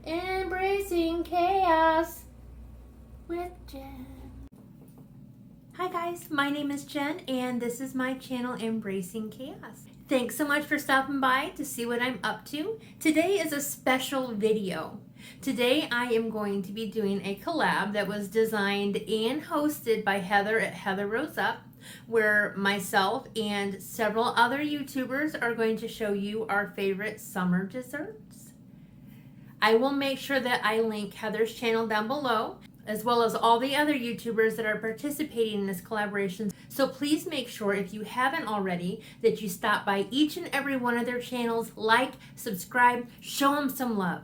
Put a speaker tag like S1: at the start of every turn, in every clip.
S1: Embracing chaos with Jen. Hi guys, my name is Jen and this is my channel Embracing Chaos. Thanks so much for stopping by to see what I'm up to. Today is a special video. Today I am going to be doing a collab that was designed and hosted by Heather at Heather Rose Up, where myself and several other YouTubers are going to show you our favorite summer desserts. I will make sure that I link Heather's channel down below, as well as all the other YouTubers that are participating in this collaboration. So please make sure, if you haven't already, that you stop by each and every one of their channels, like, subscribe, show them some love.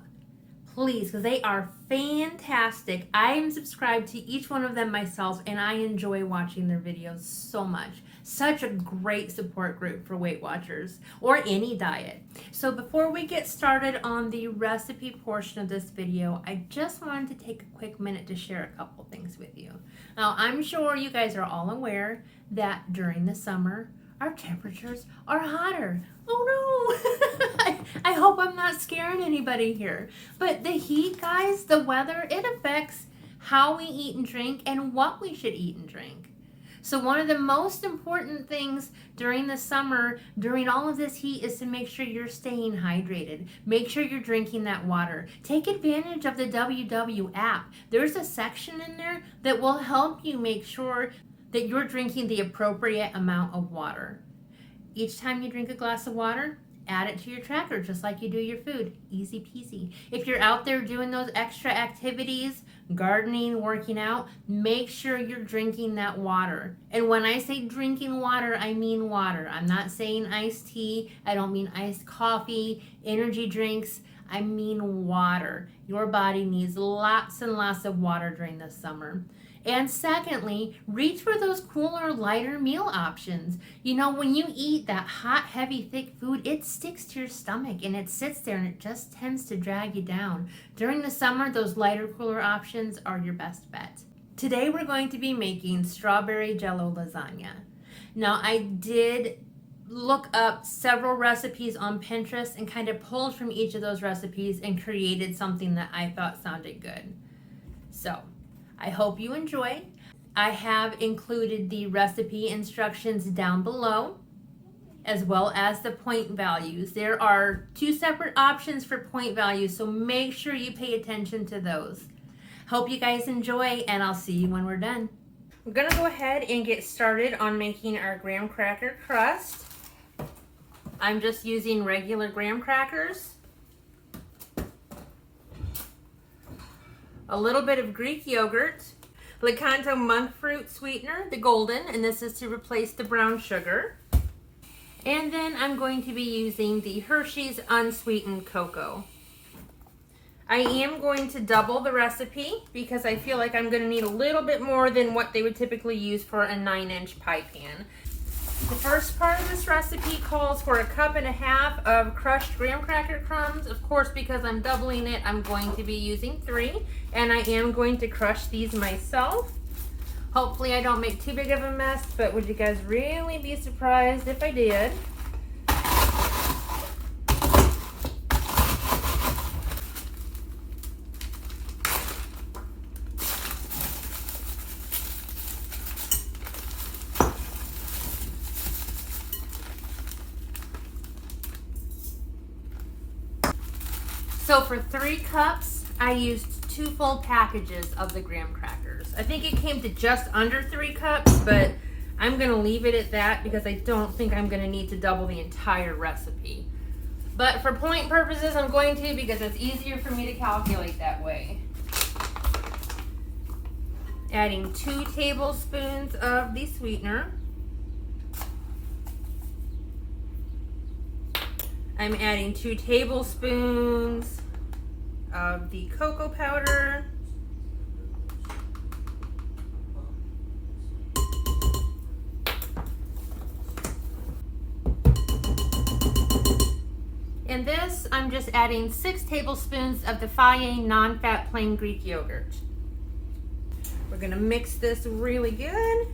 S1: Please, because they are fantastic. I am subscribed to each one of them myself, and I enjoy watching their videos so much. Such a great support group for Weight Watchers or any diet. So before we get started on the recipe portion of this video, I just wanted to take a quick minute to share a couple things with you. Now, I'm sure you guys are all aware that during the summer, our temperatures are hotter. Oh no! I hope I'm not scaring anybody here. But the heat, guys, the weather, it affects how we eat and drink and what we should eat and drink. So one of the most important things during the summer, during all of this heat, is to make sure you're staying hydrated. Make sure you're drinking that water. Take advantage of the WW app. There's a section in there that will help you make sure that you're drinking the appropriate amount of water. Each time you drink a glass of water, add it to your tracker just like you do your food. Easy peasy. If you're out there doing those extra activities, gardening, working out, make sure you're drinking that water. And when I say drinking water, I mean water. I'm not saying iced tea. I don't mean iced coffee, energy drinks. I mean water. Your body needs lots and lots of water during the summer. And secondly, reach for those cooler, lighter meal options. You know, when you eat that hot, heavy, thick food, it sticks to your stomach and it sits there and it just tends to drag you down. During the summer, those lighter, cooler options are your best bet. Today, we're going to be making strawberry Jello lasagna. Now, I did look up several recipes on Pinterest and kind of pulled from each of those recipes and created something that I thought sounded good. So, I hope you enjoy. I have included the recipe instructions down below, as well as the point values. There are two separate options for point values, so make sure you pay attention to those. Hope you guys enjoy, and I'll see you when we're done. We're gonna go ahead and get started on making our graham cracker crust. I'm just using regular graham crackers, a little bit of Greek yogurt, Lakanto monk fruit sweetener, the golden, and this is to replace the brown sugar. And then I'm going to be using the Hershey's Unsweetened Cocoa. I am going to double the recipe because I feel like I'm going to need a little bit more than what they would typically use for a 9-inch pie pan. The first part of this recipe calls for 1.5 cups of crushed graham cracker crumbs. Of course, because I'm doubling it, I'm going to be using 3, and I am going to crush these myself. Hopefully I don't make too big of a mess, but would you guys really be surprised if I did? So for 3 cups, I used 2 full packages of the graham crackers. I think it came to just under 3 cups, but I'm gonna leave it at that because I don't think I'm gonna need to double the entire recipe. But for point purposes, I'm going to because it's easier for me to calculate that way. Adding 2 tablespoons of the sweetener. I'm adding 2 tablespoons of the cocoa powder. And this, I'm just adding 6 tablespoons of the Faye non-fat plain Greek yogurt. We're gonna mix this really good.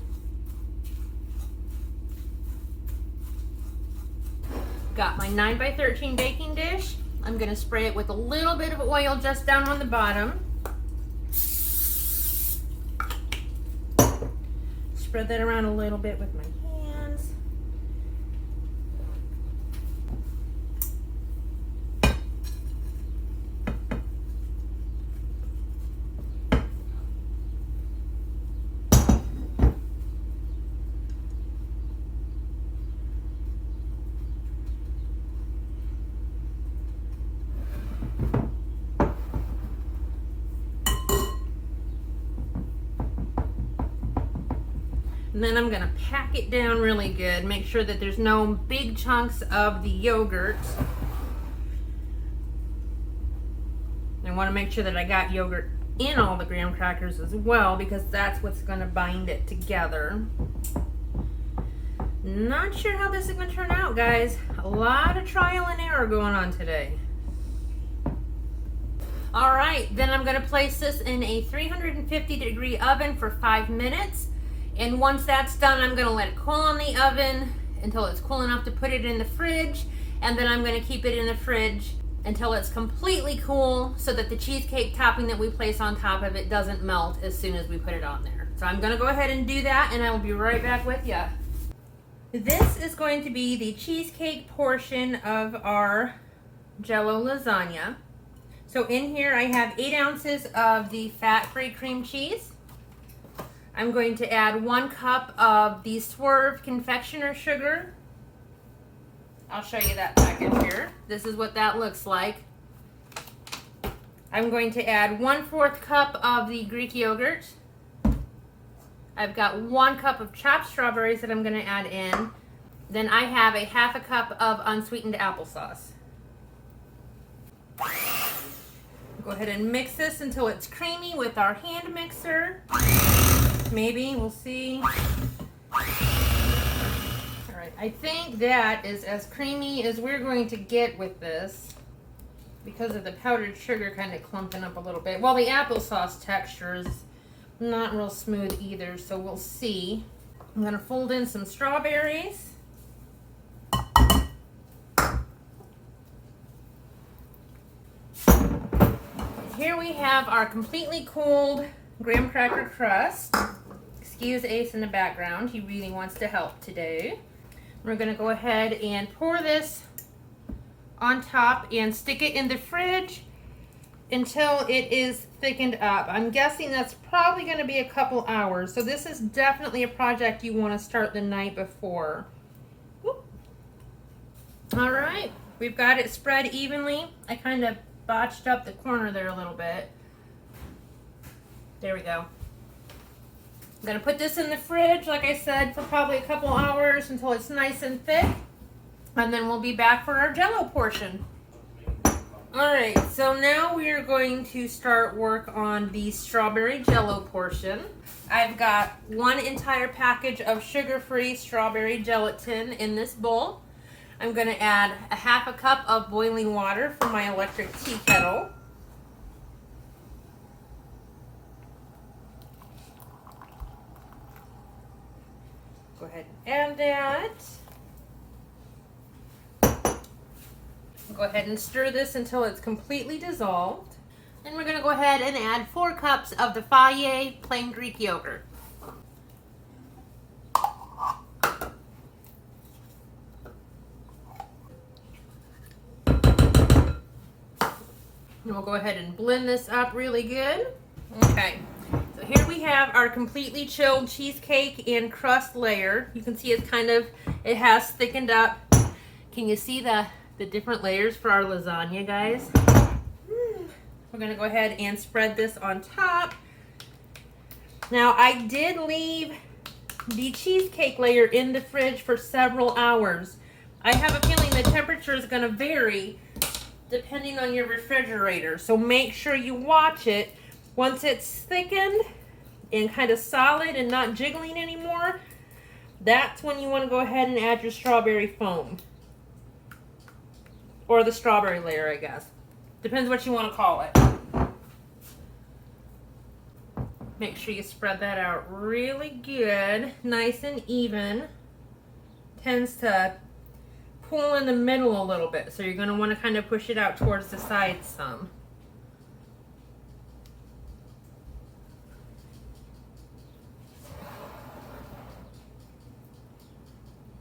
S1: got my 9x13 baking dish. I'm going to spray it with a little bit of oil just down on the bottom. Spread that around a little bit with my hands. And then I'm going to pack it down really good. Make sure that there's no big chunks of the yogurt. I want to make sure that I got yogurt in all the graham crackers as well, because that's what's going to bind it together. Not sure how this is going to turn out, guys. A lot of trial and error going on today. All right, then I'm going to place this in a 350-degree oven for 5 minutes. And once that's done, I'm going to let it cool on the oven until it's cool enough to put it in the fridge. And then I'm going to keep it in the fridge until it's completely cool, so that the cheesecake topping that we place on top of it doesn't melt as soon as we put it on there. So I'm going to go ahead and do that, and I will be right back with you. This is going to be the cheesecake portion of our Jello lasagna. So in here I have 8 ounces of the fat-free cream cheese. I'm going to add 1 cup of the Swerve confectioner sugar. I'll show you that package here. This is what that looks like. I'm going to add 1/4 cup of the Greek yogurt. I've got 1 cup of chopped strawberries that I'm going to add in. Then I have a 1/2 cup of unsweetened applesauce. Go ahead and mix this until it's creamy with our hand mixer. Maybe, we'll see. All right, I think that is as creamy as we're going to get with this, because of the powdered sugar kind of clumping up a little bit. Well, the applesauce texture is not real smooth either, so we'll see. I'm gonna fold in some strawberries. Here we have our completely cooled graham cracker crust. Excuse Ace in the background, he really wants to help today. We're gonna go ahead and pour this on top and stick it in the fridge until it is thickened up. I'm guessing that's probably gonna be a couple hours. So this is definitely a project you wanna start the night before. Whoop. All right, we've got it spread evenly. I kind of botched up the corner there a little bit. There we go. I'm gonna put this in the fridge, like I said, for probably a couple hours until it's nice and thick. And then we'll be back for our Jello portion. All right, so now we are going to start work on the strawberry Jello portion. I've got 1 entire package of sugar-free strawberry gelatin in this bowl. I'm gonna add a 1/2 cup of boiling water from my electric tea kettle. Go ahead and add that. Go ahead and stir this until it's completely dissolved. And we're gonna go ahead and add 4 cups of the Fage plain Greek yogurt. And we'll go ahead and blend this up really good. Okay, so here we have our completely chilled cheesecake and crust layer. You can see it's it has thickened up. Can you see the different layers for our lasagna, guys? We're gonna go ahead and spread this on top. Now, I did leave the cheesecake layer in the fridge for several hours. I have a feeling the temperature is gonna vary depending on your refrigerator. So make sure you watch it. Once it's thickened and kind of solid and not jiggling anymore, that's when you want to go ahead and add your strawberry foam. Or the strawberry layer, I guess. Depends what you want to call it. Make sure you spread that out really good, nice and even. Tends to pull in the middle a little bit. So you're going to want to kind of push it out towards the sides some.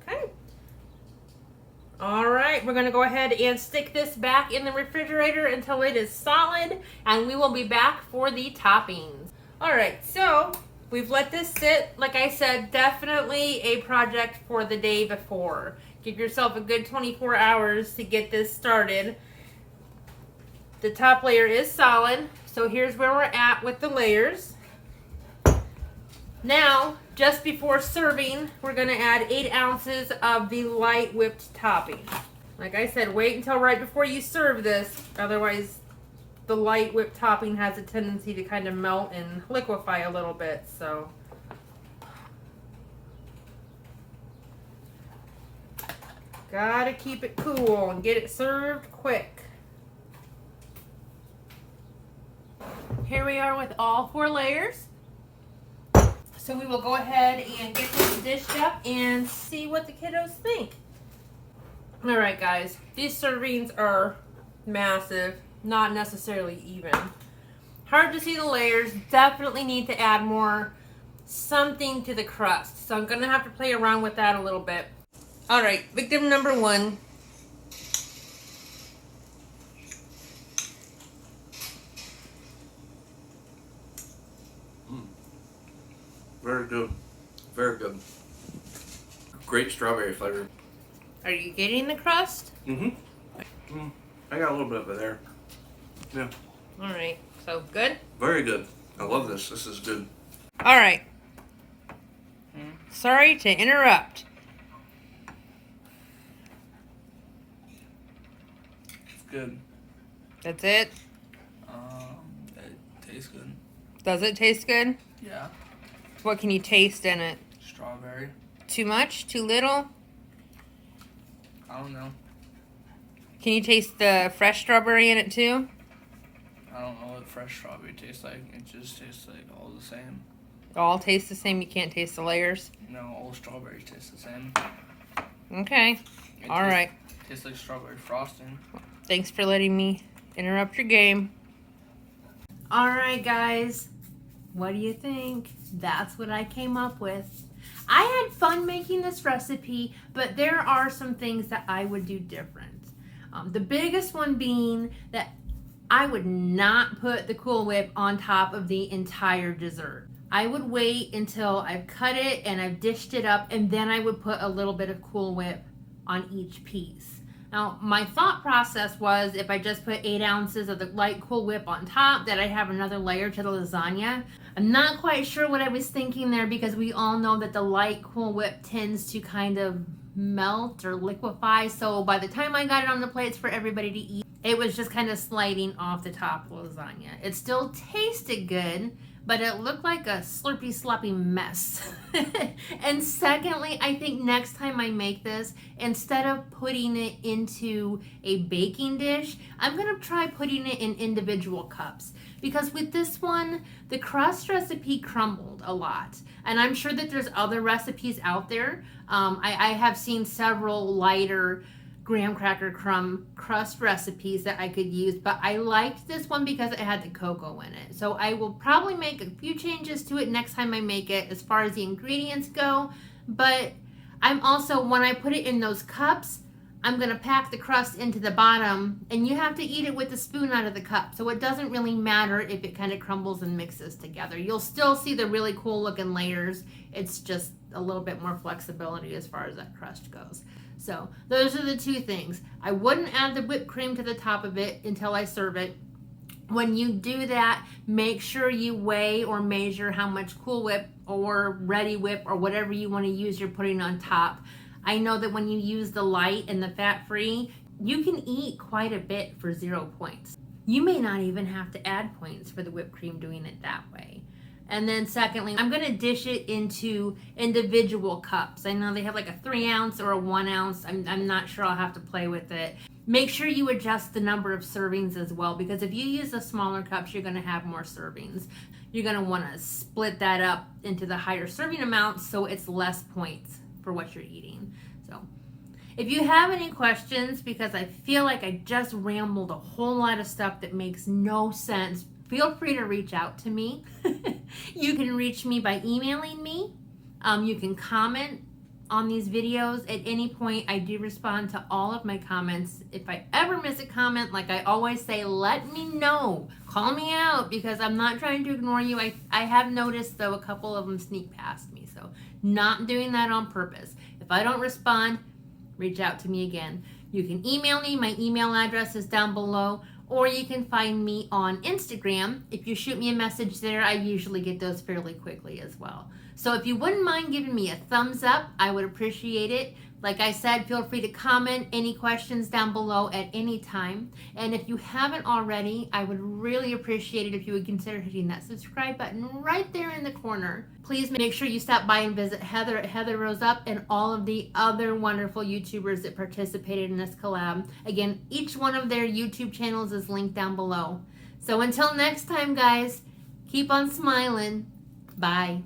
S1: Okay. All right, we're going to go ahead and stick this back in the refrigerator until it is solid, and we will be back for the toppings. All right, so we've let this sit. Like I said, definitely a project for the day before. Give yourself a good 24 hours to get this started. The top layer is solid, so here's where we're at with the layers. Now, just before serving, we're going to add 8 ounces of the light whipped topping. Like I said, wait until right before you serve this, otherwise the light whipped topping has a tendency to kind of melt and liquefy a little bit, so. Gotta keep it cool and get it served quick. Here we are with all 4 layers. So we will go ahead and get this dished up and see what the kiddos think. All right, guys, these servings are massive, not necessarily even. Hard to see the layers, definitely need to add more something to the crust. So I'm gonna have to play around with that a little bit. All right, victim number 1.
S2: Very good. Very good. Great strawberry flavor.
S1: Are you getting the crust?
S2: I got a little bit of it there. Yeah.
S1: All right, so good?
S2: Very good. I love this. This is good.
S1: All right. Sorry to interrupt.
S3: It's good.
S1: That's it?
S3: It tastes good.
S1: Does it taste good?
S3: Yeah.
S1: What can you taste in it?
S3: Strawberry.
S1: Too much? Too little?
S3: I don't know.
S1: Can you taste the fresh strawberry in it too?
S3: I don't know what fresh strawberry tastes like. It just tastes like all the same.
S1: All taste the same? You can't taste the layers?
S3: No, all strawberries taste the same.
S1: Okay. All right.
S3: Tastes like strawberry frosting.
S1: Thanks for letting me interrupt your game. All right, guys. What do you think? That's what I came up with. I had fun making this recipe, but there are some things that I would do different. The biggest one being that I would not put the Cool Whip on top of the entire dessert. I would wait until I've cut it and I've dished it up, and then I would put a little bit of Cool Whip on each piece. Now, my thought process was if I just put 8 ounces of the light Cool Whip on top, that I'd have another layer to the lasagna. I'm not quite sure what I was thinking there, because we all know that the light Cool Whip tends to kind of melt or liquefy. So by the time I got it on the plates for everybody to eat, it was just kind of sliding off the top of the lasagna. It still tasted good, but it looked like a slurpy sloppy mess. And secondly, I think next time I make this, instead of putting it into a baking dish, I'm gonna try putting it in individual cups. Because with this one, the crust recipe crumbled a lot. And I'm sure that there's other recipes out there. I have seen several lighter graham cracker crumb crust recipes that I could use, but I liked this one because it had the cocoa in it. So I will probably make a few changes to it next time I make it as far as the ingredients go. But I'm also, when I put it in those cups, I'm gonna pack the crust into the bottom, and you have to eat it with a spoon out of the cup. So it doesn't really matter if it kind of crumbles and mixes together. You'll still see the really cool looking layers. It's just a little bit more flexibility as far as that crust goes. So those are the 2 things. I wouldn't add the whipped cream to the top of it until I serve it. When you do that, make sure you weigh or measure how much Cool Whip or Ready Whip or whatever you want to use you're putting on top. I know that when you use the light and the fat-free, you can eat quite a bit for 0 points. You may not even have to add points for the whipped cream doing it that way. And then secondly, I'm gonna dish it into individual cups. I know they have like a 3 ounce or a 1 ounce. I'm not sure, I'll have to play with it. Make sure you adjust the number of servings as well, because if you use the smaller cups, you're gonna have more servings. You're gonna wanna split that up into the higher serving amounts so it's less points for what you're eating. So If you have any questions, because I feel like I just rambled a whole lot of stuff that makes no sense, feel free to reach out to me. You can reach me by emailing me. You can comment on these videos at any point. I do respond to all of my comments. If I ever miss a comment, like I always say, let me know. Call me out, because I'm not trying to ignore you. I have noticed, though, a couple of them sneak past me, so not doing that on purpose. If I don't respond, reach out to me again. You can email me. My email address is down below, or you can find me on Instagram. If you shoot me a message there, I usually get those fairly quickly as well. So if you wouldn't mind giving me a thumbs up, I would appreciate it. Like I said, feel free to comment any questions down below at any time. And if you haven't already, I would really appreciate it if you would consider hitting that subscribe button right there in the corner. Please make sure you stop by and visit Heather at Heather Rose Up and all of the other wonderful YouTubers that participated in this collab. Again, each one of their YouTube channels is linked down below. So until next time, guys, keep on smiling. Bye.